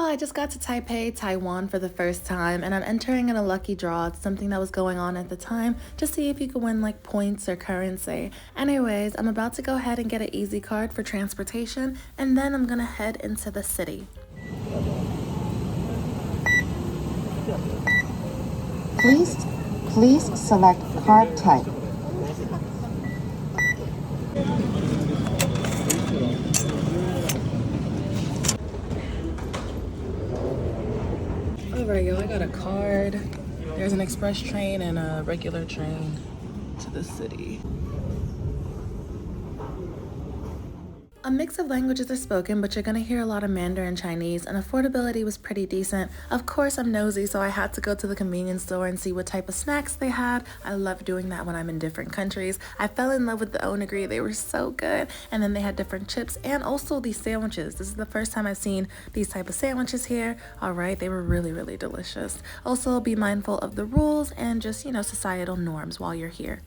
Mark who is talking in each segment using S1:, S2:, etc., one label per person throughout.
S1: I just got to Taipei, Taiwan for the first time, and I'm entering in a lucky draw. It's something that was going on at the time to see if you could win like points or currency. Anyways, I'm about to go ahead and get an easy card for transportation, and then I'm gonna head into the city.
S2: Please, please select card type.
S1: Alright, yo, I got a card. There's an express train and a regular train to the city. A mix of languages are spoken, but you're gonna hear a lot of Mandarin Chinese, and affordability was pretty decent. Of course, I'm nosy, so I had to go to the convenience store and see what type of snacks they had. I love doing that when I'm in different countries. I fell in love with the onigiri, they were so good. And then they had different chips and also these sandwiches. This is the first time I've seen these type of sandwiches here. All right, they were really, really delicious. Also, be mindful of the rules and just, societal norms while you're here.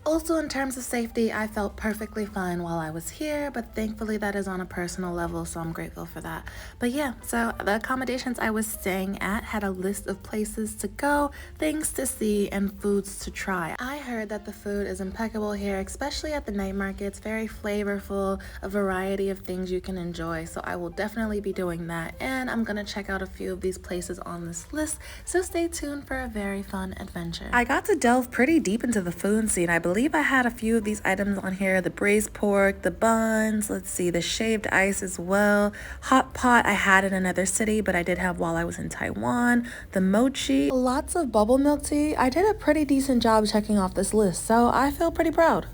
S1: Also, in terms of safety, I felt perfectly fine while I was here, but thankfully that is on a personal level, so I'm grateful for that. But yeah, so the accommodations I was staying at had a list of places to go, things to see, and foods to try. I heard that the food is impeccable here, especially at the night markets, very flavorful, a variety of things you can enjoy, so I will definitely be doing that, and I'm gonna check out a few of these places on this list, so stay tuned for a very fun adventure. I got to delve pretty deep into the food scene. I believe I had a few of these items on here: the braised pork, the buns, let's see, the shaved ice as well. Hot pot I had in another city, but I did have while I was in Taiwan. The mochi, lots of bubble milk tea. I did a pretty decent job checking off this list, so I feel pretty proud.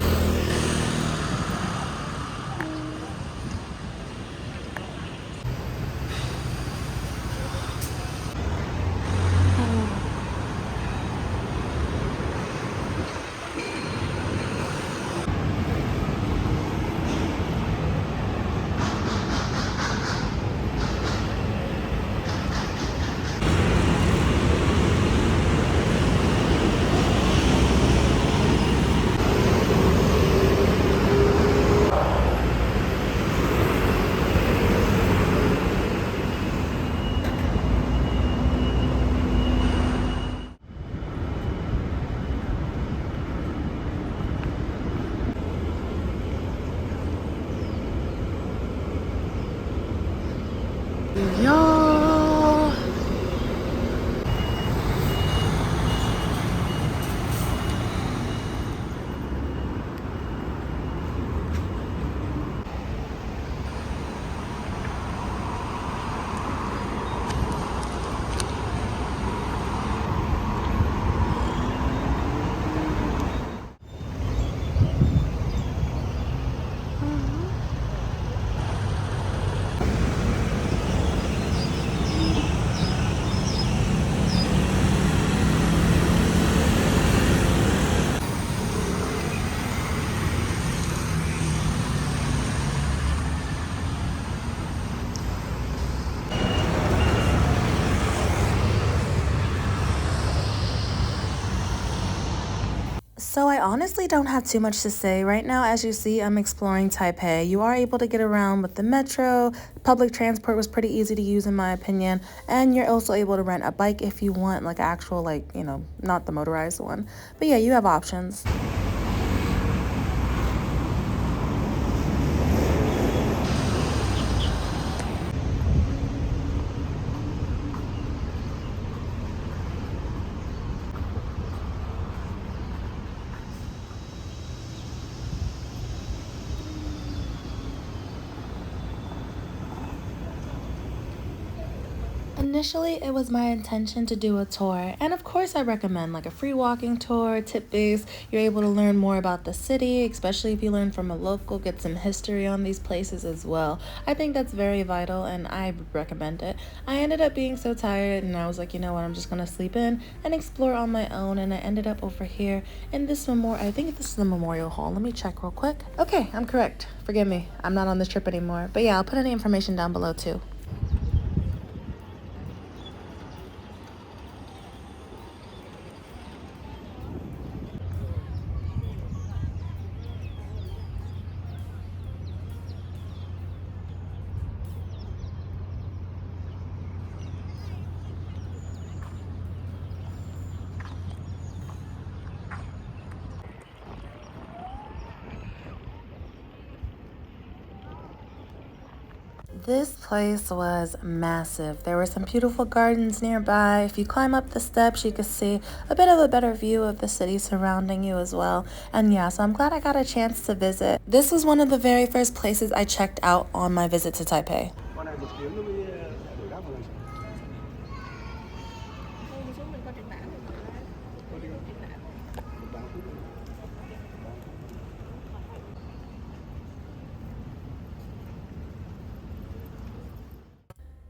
S1: Y'all. So I honestly don't have too much to say. Right now, as you see, I'm exploring Taipei. You are able to get around with the metro. Public transport was pretty easy to use in my opinion. And you're also able to rent a bike if you want, like actual, not the motorized one. But yeah, you have options. Initially, it was my intention to do a tour, and of course I recommend like a free walking tour, tip-based. You're able to learn more about the city, especially if you learn from a local, get some history on these places as well. I think that's very vital and I recommend it. I ended up being so tired and I was like, you know what, I'm just gonna sleep in and explore on my own, and I ended up over here in this I think this is the Memorial Hall. Let me check real quick. Okay, I'm correct. Forgive me, I'm not on this trip anymore. But yeah, I'll put any information down below too. This place was massive. There were some beautiful gardens nearby. If you climb up the steps, you could see a bit of a better view of the city surrounding you as well. And yeah, so I'm glad I got a chance to visit. This was one of the very first places I checked out on my visit to Taipei.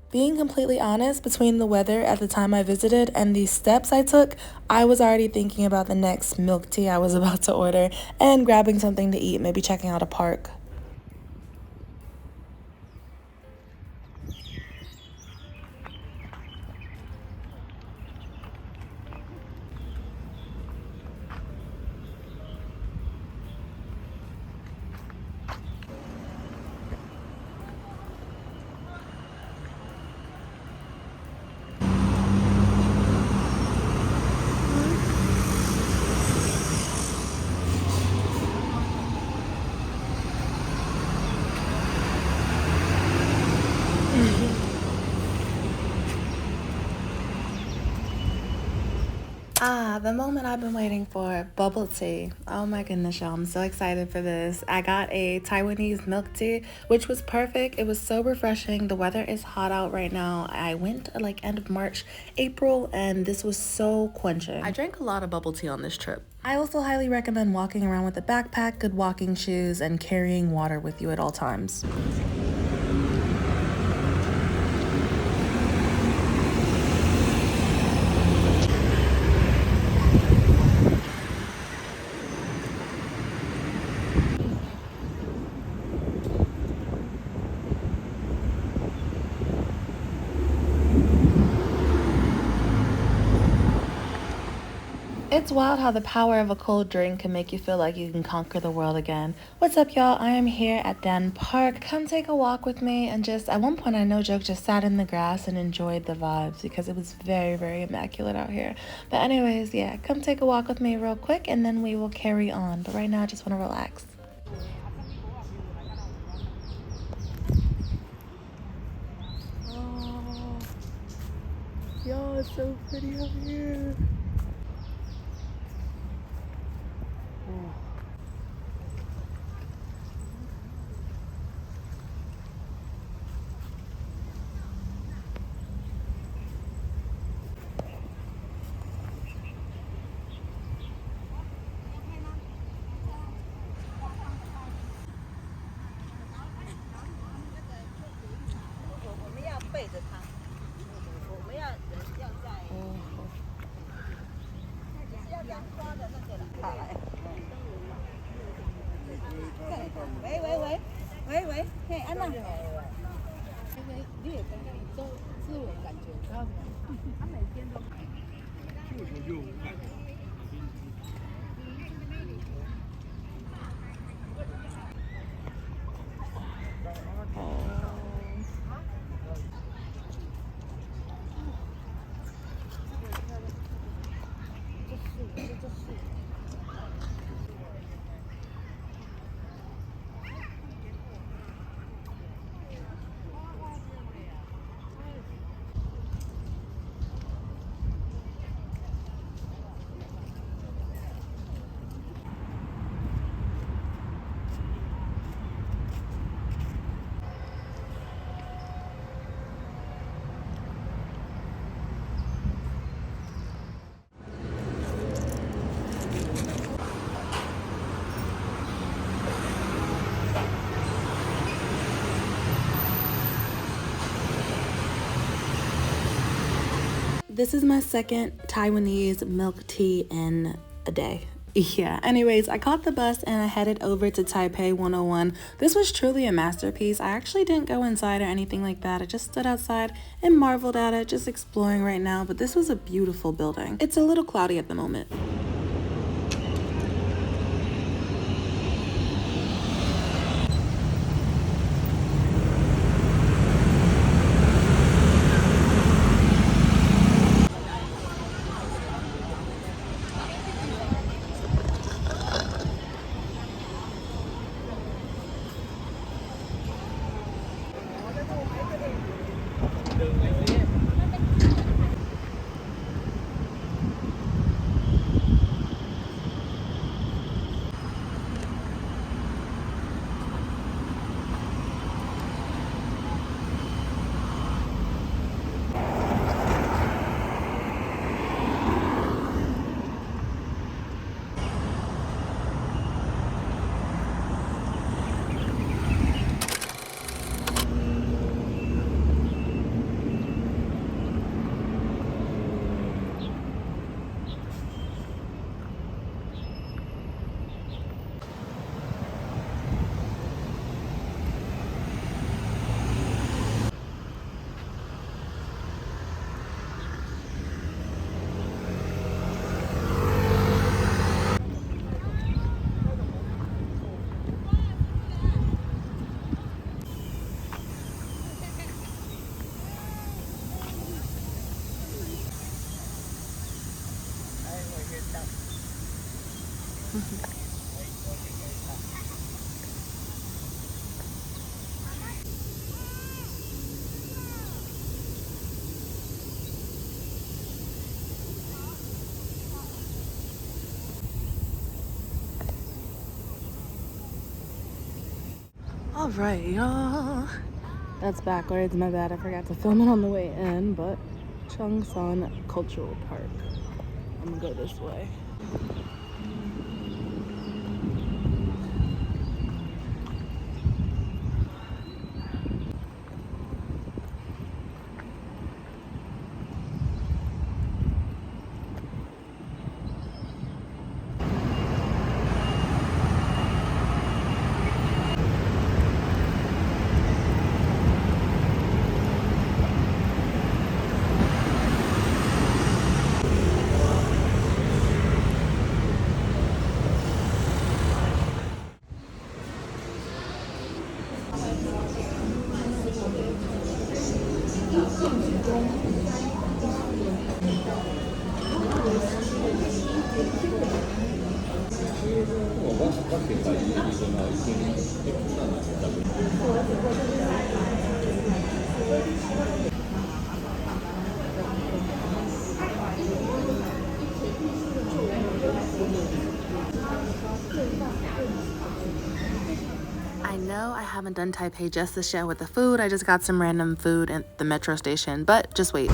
S1: Being completely honest, between the weather at the time I visited and the steps I took, I was already thinking about the next milk tea I was about to order and grabbing something to eat, maybe checking out a park. Ah, the moment I've been waiting for, bubble tea. Oh my goodness, y'all, I'm so excited for this. I got a Taiwanese milk tea, which was perfect. It was so refreshing. The weather is hot out right now. I went like end of March, April, and this was so quenching. I drank a lot of bubble tea on this trip. I also highly recommend walking around with a backpack, good walking shoes, and carrying water with you at all times. It's wild how the power of a cold drink can make you feel like you can conquer the world again. What's up, y'all? I am here at Dan Park. Come take a walk with me and just, at one point I know Joke just sat in the grass and enjoyed the vibes because it was very, very immaculate out here. But anyways, yeah, come take a walk with me real quick and then we will carry on. But right now I just want to relax. Oh, y'all, it's so pretty up here. This is my second Taiwanese milk tea in a day. Yeah, anyways, I caught the bus and I headed over to Taipei 101. This was truly a masterpiece. I actually didn't go inside or anything like that. I just stood outside and marveled at it, just exploring right now. But this was a beautiful building. It's a little cloudy at the moment. All right, y'all. That's backwards, my bad. I forgot to film it on the way in, but Cheongsan Cultural Park. I'm gonna go this way. I know I haven't done Taipei justice yet with the food. I just got some random food at the metro station, but just wait.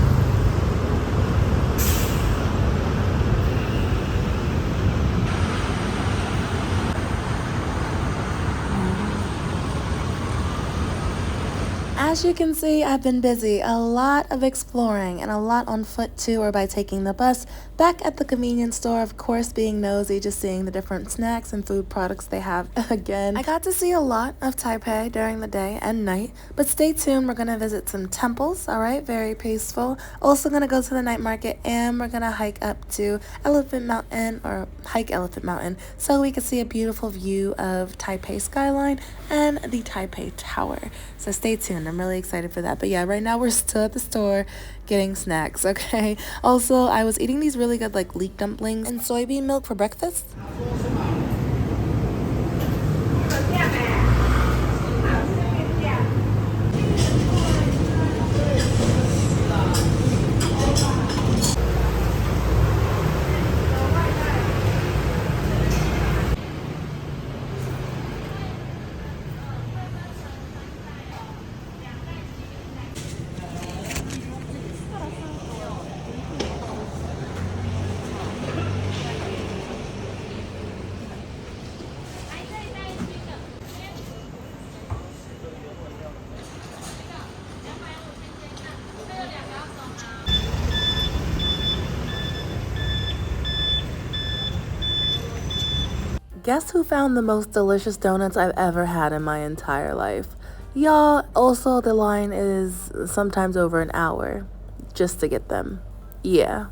S1: As you can see, I've been busy. A lot of exploring and a lot on foot too, or by taking the bus. Back at the convenience store, of course, being nosy, just seeing the different snacks and food products they have again. I got to see a lot of Taipei during the day and night, but stay tuned. We're gonna visit some temples, all right? Very peaceful. Also gonna go to the night market and we're gonna hike up to Elephant Mountain, or hike Elephant Mountain, so we can see a beautiful view of Taipei skyline and the Taipei Tower. So stay tuned. I'm really excited for that. But yeah, right now we're still at the store getting snacks, okay? Also, I was eating these really good like leek dumplings and soybean milk for breakfast. Guess who found the most delicious donuts I've ever had in my entire life? Y'all, also the line is sometimes over an hour just to get them. Yeah.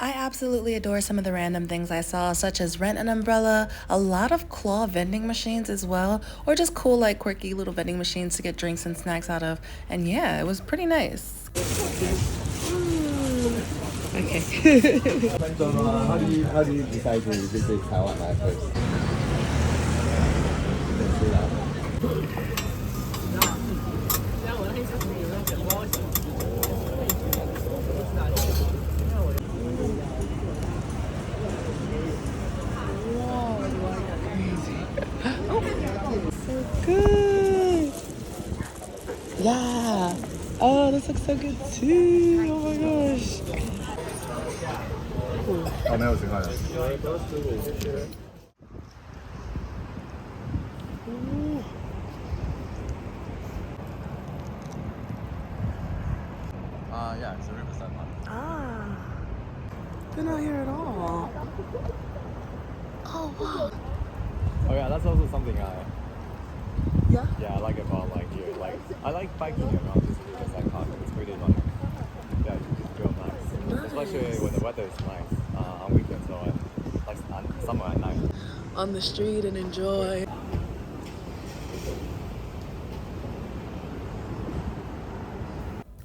S1: I absolutely adore some of the random things I saw, such as rent an umbrella, a lot of claw vending machines as well, or just cool, like quirky little vending machines to get drinks and snacks out of. And yeah, it was pretty nice.
S3: Okay. So, how do you decide to visit Taiwan at first?
S1: So good. Yeah. Oh, this looks so good too. Oh my gosh.
S3: 我没有吃过的。Yeah, it's a riverside park.
S1: Ah. They're not here at all. Oh wow.
S3: Oh yeah, that's also something
S1: Yeah.
S3: I like about like here. Like I like biking around this riverside park. It's really like it's real nice. Especially when the weather is nice on weekends or like summer at night.
S1: On the street and enjoy.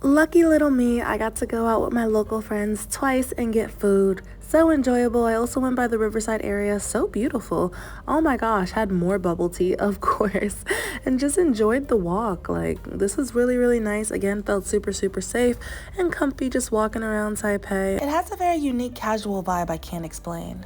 S1: Lucky little me, I got to go out with my local friends twice and get food. So enjoyable. I also went by the Riverside area. So beautiful. Oh my gosh, had more bubble tea, of course, and just enjoyed the walk. Like, this was really, really nice. Again, felt super, super safe and comfy just walking around Taipei. It has a very unique casual vibe I can't explain.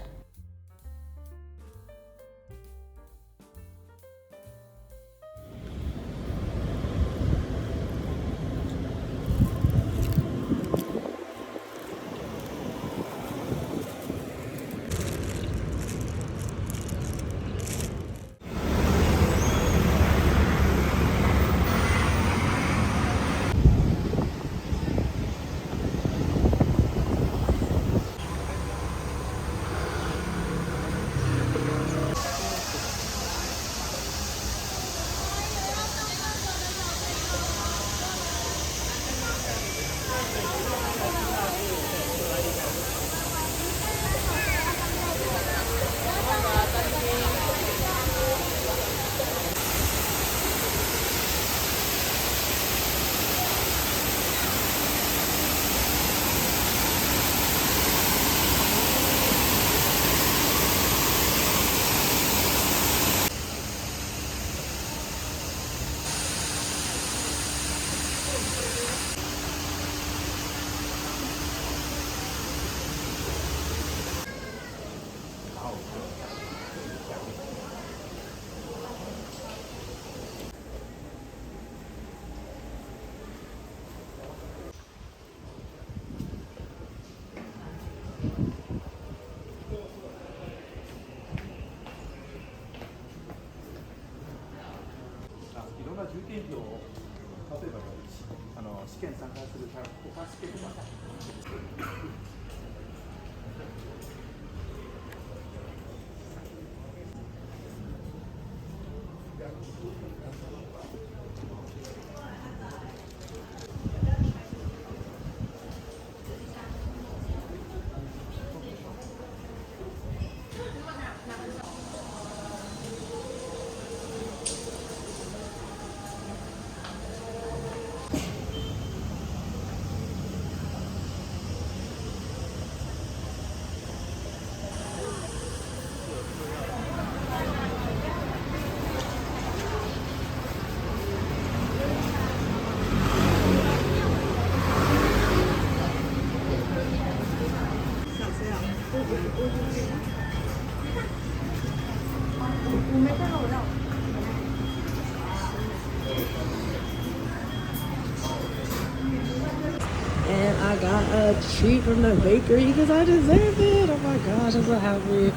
S4: treat from the bakery because I deserve it. Oh my gosh, I'm so happy.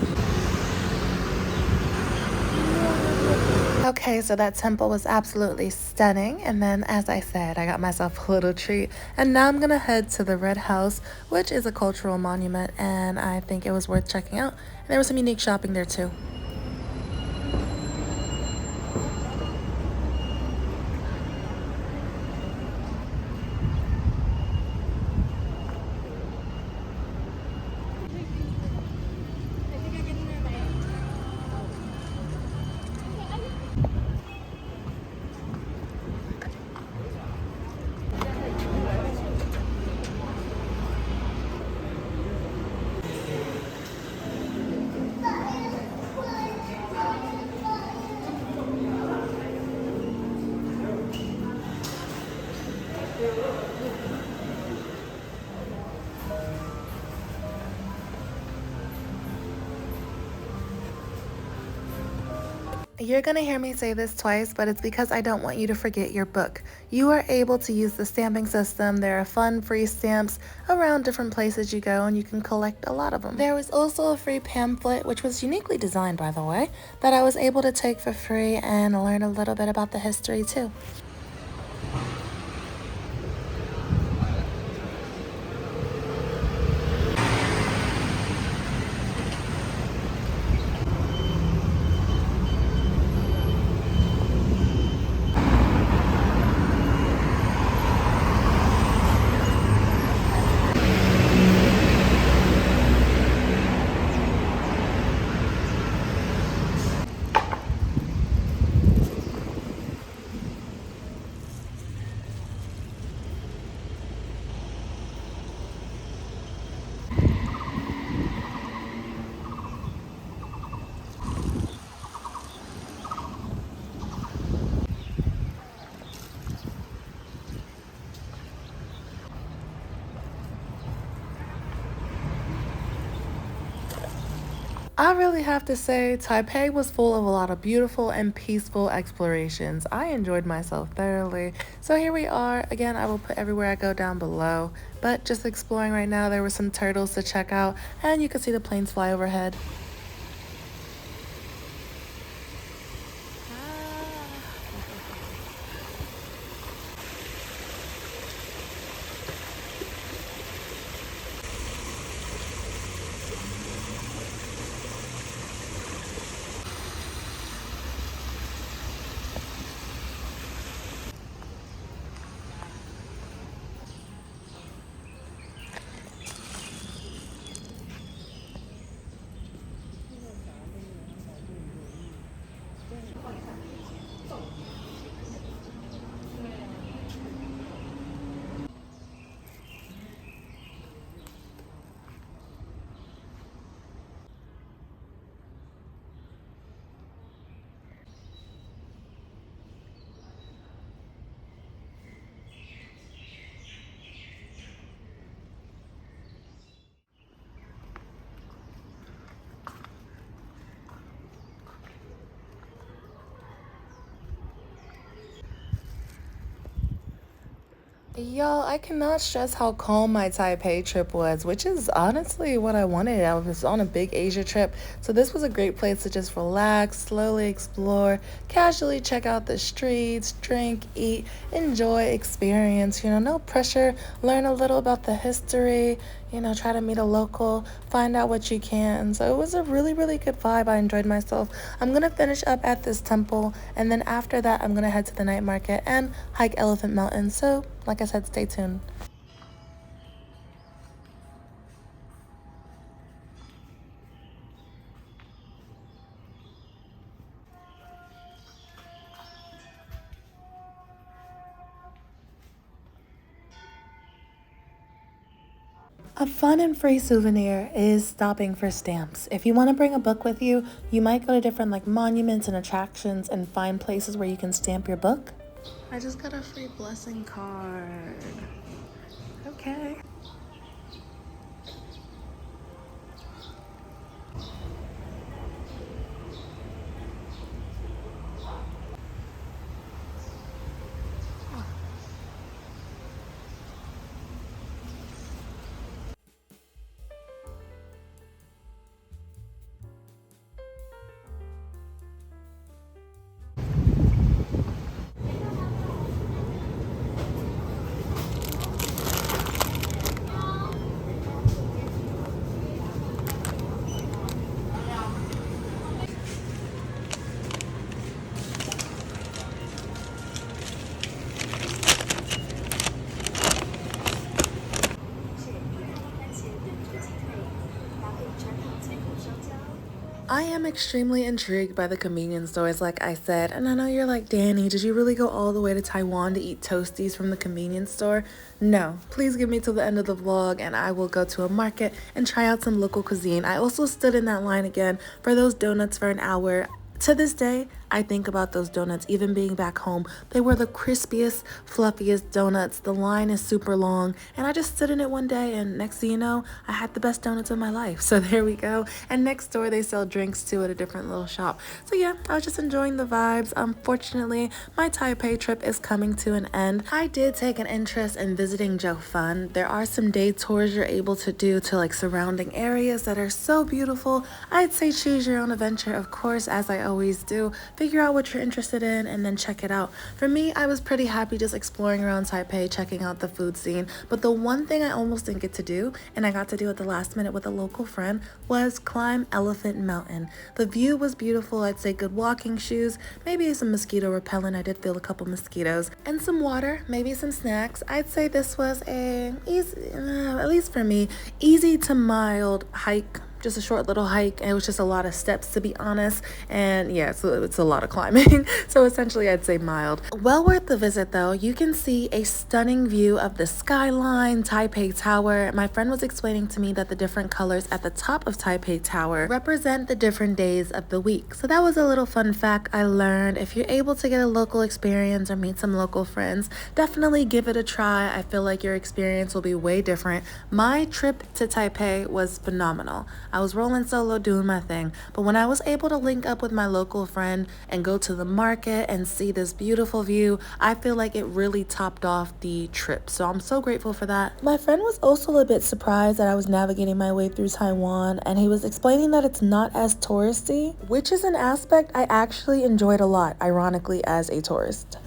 S1: Okay, so that temple was absolutely stunning. And then, as I said, I got myself a little treat. And now I'm going to head to the Red House, which is a cultural monument. And I think it was worth checking out. And there was some unique shopping there, too. You're going to hear me say this twice, but it's because I don't want you to forget your book. You are able to use the stamping system. There are fun free stamps around different places you go, and you can collect a lot of them. There was also a free pamphlet, which was uniquely designed, by the way, that I was able to take for free and learn a little bit about the history, too. I really have to say, Taipei was full of a lot of beautiful and peaceful explorations. I enjoyed myself thoroughly. So here we are. Again, I will put everywhere I go down below. But just exploring right now, there were some turtles to check out, and you could see the planes fly overhead. Y'all, I cannot stress how calm my Taipei trip was, which is honestly what I wanted. I was on a big Asia trip, so this was a great place to just relax, slowly explore, casually check out the streets, drink, eat, enjoy, experience, no pressure, learn a little about the history, try to meet a local, find out what you can. So it was a really, really good vibe. I enjoyed myself. I'm going to finish up at this temple, and then after that, I'm going to head to the night market and hike Elephant Mountain. So, like I said, stay tuned. A fun and free souvenir is stopping for stamps. If you want to bring a book with you, you might go to different monuments and attractions and find places where you can stamp your book. I just got a free blessing card. Okay. I am extremely intrigued by the convenience stores, like I said, and I know you're like, Danny, did you really go all the way to Taiwan to eat toasties from the convenience store? No, please give me till the end of the vlog and I will go to a market and try out some local cuisine. I also stood in that line again for those donuts for an hour. To this day, I think about those donuts, even being back home. They were the crispiest, fluffiest donuts. The line is super long, and I just stood in it one day, and next thing you know, I had the best donuts of my life. So there we go. And next door, they sell drinks too at a different little shop. So yeah, I was just enjoying the vibes. Unfortunately, my Taipei trip is coming to an end. I did take an interest in visiting Jiufan. There are some day tours you're able to do to like surrounding areas that are so beautiful. I'd say choose your own adventure, of course, as I always do. Figure out what you're interested in and then check it out. For me, I was pretty happy just exploring around Taipei, checking out the food scene. But the one thing I almost didn't get to do, and I got to do at the last minute with a local friend, was climb Elephant Mountain. The view was beautiful. I'd say good walking shoes, maybe some mosquito repellent. I did feel a couple mosquitoes, and some water, maybe some snacks. I'd say this was a easy, at least for me, easy to mild hike. Just a short little hike, and it was just a lot of steps, to be honest, and yeah, so it's a lot of climbing. So essentially I'd say mild. Well worth the visit though. You can see a stunning view of the skyline, Taipei Tower. My friend was explaining to me that the different colors at the top of Taipei Tower represent the different days of the week. So that was a little fun fact I learned. If you're able to get a local experience or meet some local friends, definitely give it a try. I feel like your experience will be way different. My trip to Taipei was phenomenal. I was rolling solo doing my thing, but when I was able to link up with my local friend and go to the market and see this beautiful view, I feel like it really topped off the trip. So I'm so grateful for that. My friend was also a bit surprised that I was navigating my way through Taiwan, and he was explaining that it's not as touristy, which is an aspect I actually enjoyed a lot, ironically, as a tourist.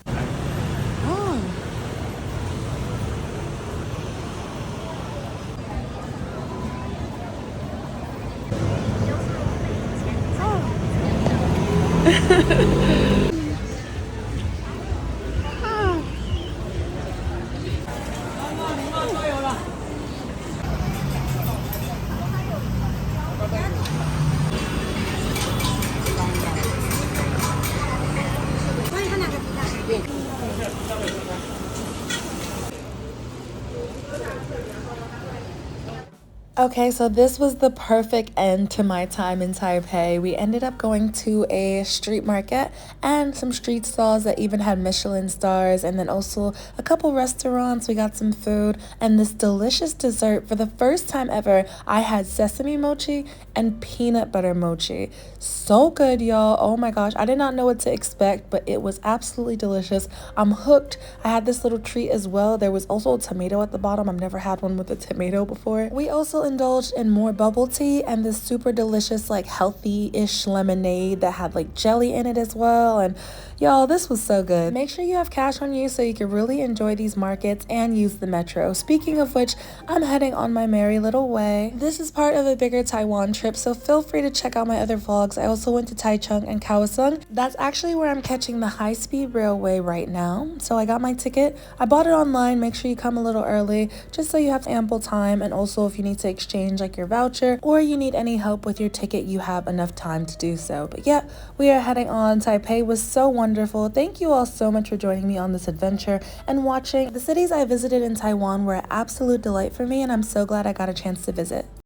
S1: Okay, so this was the perfect end to my time in Taipei. We ended up going to a street market and some street stalls that even had Michelin stars, and then also a couple restaurants. We got some food and this delicious dessert. For the first time ever, I had sesame mochi and peanut butter mochi. So good, y'all. Oh my gosh, I did not know what to expect, but it was absolutely delicious. I'm hooked. I had this little treat as well. There was also a tomato at the bottom. I've never had one with a tomato before. We also indulged in more bubble tea and this super delicious like healthy-ish lemonade that had like jelly in it as well. And y'all, this was so good. Make sure you have cash on you so you can really enjoy these markets and use the metro. Speaking of which, I'm heading on my merry little way. This is part of a bigger Taiwan trip, so feel free to check out my other vlogs. I also went to Taichung and Kaohsiung. That's actually where I'm catching the high-speed railway right now. So I got my ticket. I bought it online. Make sure you come a little early just so you have ample time, and also if you need to exchange like your voucher or you need any help with your ticket, you have enough time to do so. But yeah, we are heading on. Taipei was so wonderful. Thank you all so much for joining me on this adventure and watching. The cities I visited in Taiwan were an absolute delight for me, and I'm so glad I got a chance to visit.